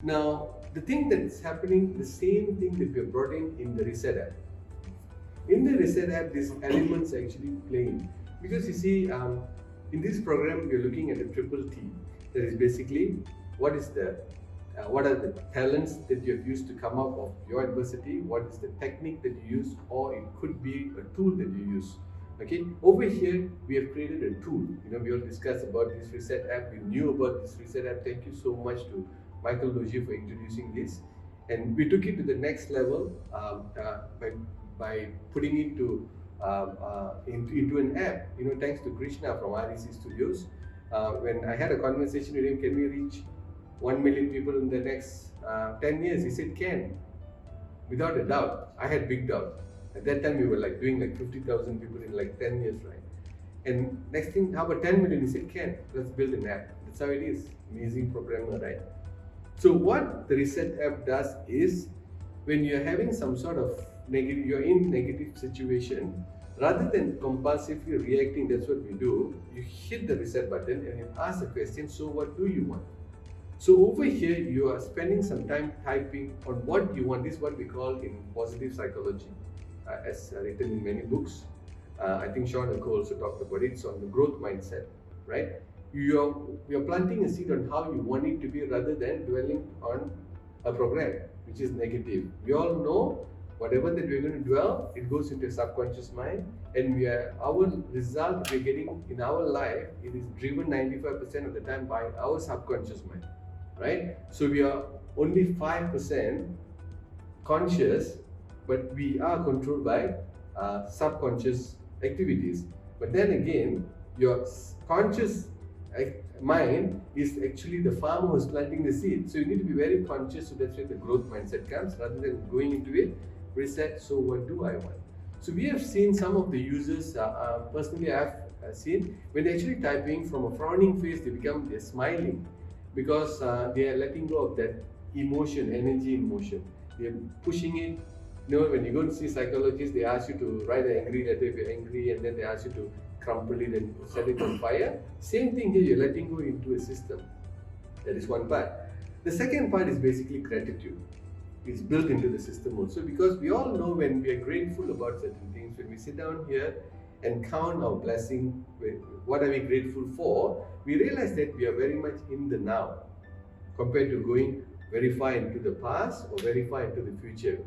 Now, the thing that's happening, the same thing that we have brought in the Reset app. In the Reset app, these elements are actually playing. Because you see, in this program, we're looking at a triple T. That is basically what is what are the talents that you have used to come up of your adversity, what is the technique that you use, or it could be a tool that you use. Okay, over here we have created a tool. We all discussed about this Reset app. We knew about this Reset app. Thank you so much to Michael Logie for introducing this, and we took it to the next level by putting it into an app. Thanks to Krishna from REC Studios. When I had a conversation with him, can we reach 1 million people in the next 10 years? He said, can. Without a doubt. I had big doubt. At that time, we were doing 50,000 people in 10 years, right? And next thing, how about 10 million? He said, can. Let's build an app. That's how it is. Amazing programmer, right? So what the Reset app does is, when you're having some sort of you're in negative situation, rather than compulsively reacting, that's what we do, you hit the reset button and you ask the question, so what do you want? So over here, you are spending some time typing on what you want. This is what we call in positive psychology, as written in many books. I think Sean and Co also talked about it. It's on the growth mindset, right? You're planting a seed on how you want it to be rather than dwelling on a program which is negative. We all know whatever that we're going to dwell, it goes into a subconscious mind, and our result we're getting in our life, it is driven 95% of the time by our subconscious mind, right? So we are only 5% conscious, but we are controlled by subconscious activities. But then again, your conscious mind is actually the farmer who's planting the seed. So you need to be very conscious. So that's where the growth mindset comes, rather than going into it, reset, so what do I want? So we have seen some of the users, personally I've seen, when they're actually typing, from a frowning face, they're smiling, because they are letting go of that emotion, energy in motion. They're pushing it. When you go to see psychologists, they ask you to write an angry letter if you're angry, and then they ask you to crumple it and set it on fire. Same thing here, you're letting go into a system. That is one part. The second part is basically gratitude. It's built into the system also, because we all know when we are grateful about certain things, when we sit down here and count our blessing, what are we grateful for, we realize that we are very much in the now, compared to going very far into the past or very far into the future.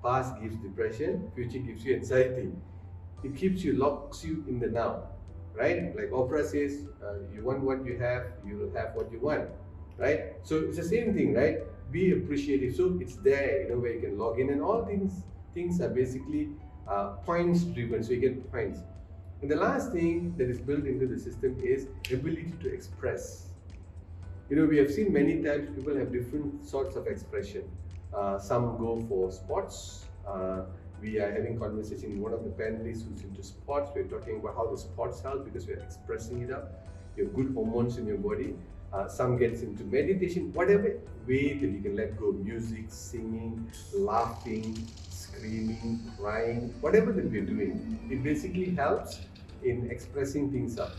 Past gives depression, future gives you anxiety. It locks you in the now, right? Like Oprah says, you want what you have, you will have what you want, right? So it's the same thing, right? Be appreciative. So it's there, where you can log in, and all things are basically points driven. So you get points. And the last thing that is built into the system is ability to express. We have seen many times people have different sorts of expression. Some go for sports. We are having conversation with one of the panelists who's into sports. We're talking about how the sports help because we're expressing it up. You have good hormones in your body. Some gets into meditation, whatever way that you can let go. Music, singing, laughing, screaming, crying, whatever that we're doing. It basically helps in expressing things up.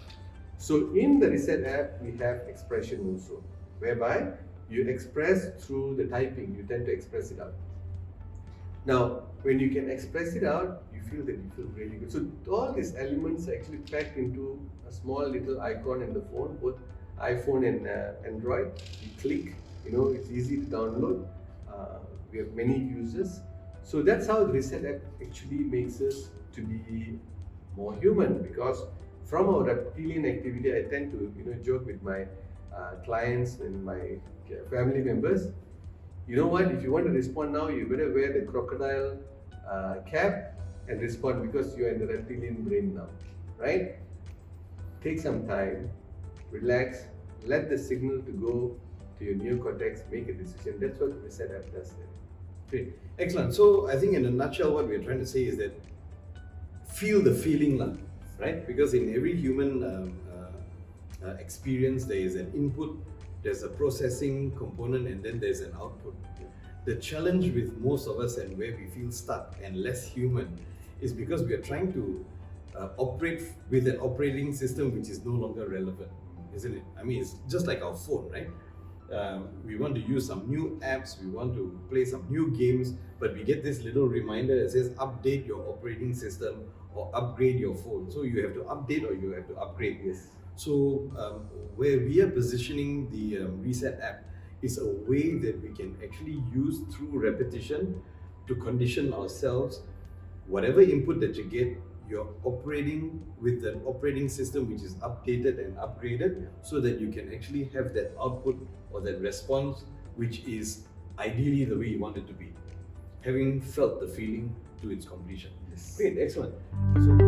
So in the Reset app, we have expression also, whereby you express through the typing. You tend to express it out. Now, when you can express it out, you feel really good. So all these elements are actually packed into a small little icon in the phone, both iPhone and Android. You click, it's easy to download. We have many users. So that's how the Reset app actually makes us to be more human, because from our reptilian activity, I tend to joke with my clients and my family members. You know what? If you want to respond now, you better wear the crocodile cap and respond, because you are in the reptilian brain now, right? Take some time, relax, let the signal to go to your neocortex, make a decision. That's what the Reset app does there. Great. Excellent. So I think in a nutshell, what we're trying to say is that feel the feeling, right? Because in every human experience, there is an input, there's a processing component, and then there's an output. The challenge with most of us, and where we feel stuck and less human, is because we are trying to operate with an operating system which is no longer relevant, isn't it? I mean, it's just like our phone, right? we want to use some new apps, we want to play some new games, but we get this little reminder that says update your operating system or upgrade your phone. So you have to update or you have to upgrade. Yes. So where we are positioning the Reset app is a way that we can actually use through repetition to condition ourselves. Whatever input that you get, you're operating with an operating system which is updated and upgraded so that you can actually have that output or that response which is ideally the way you want it to be, having felt the feeling to its completion. Yes. Great, excellent. So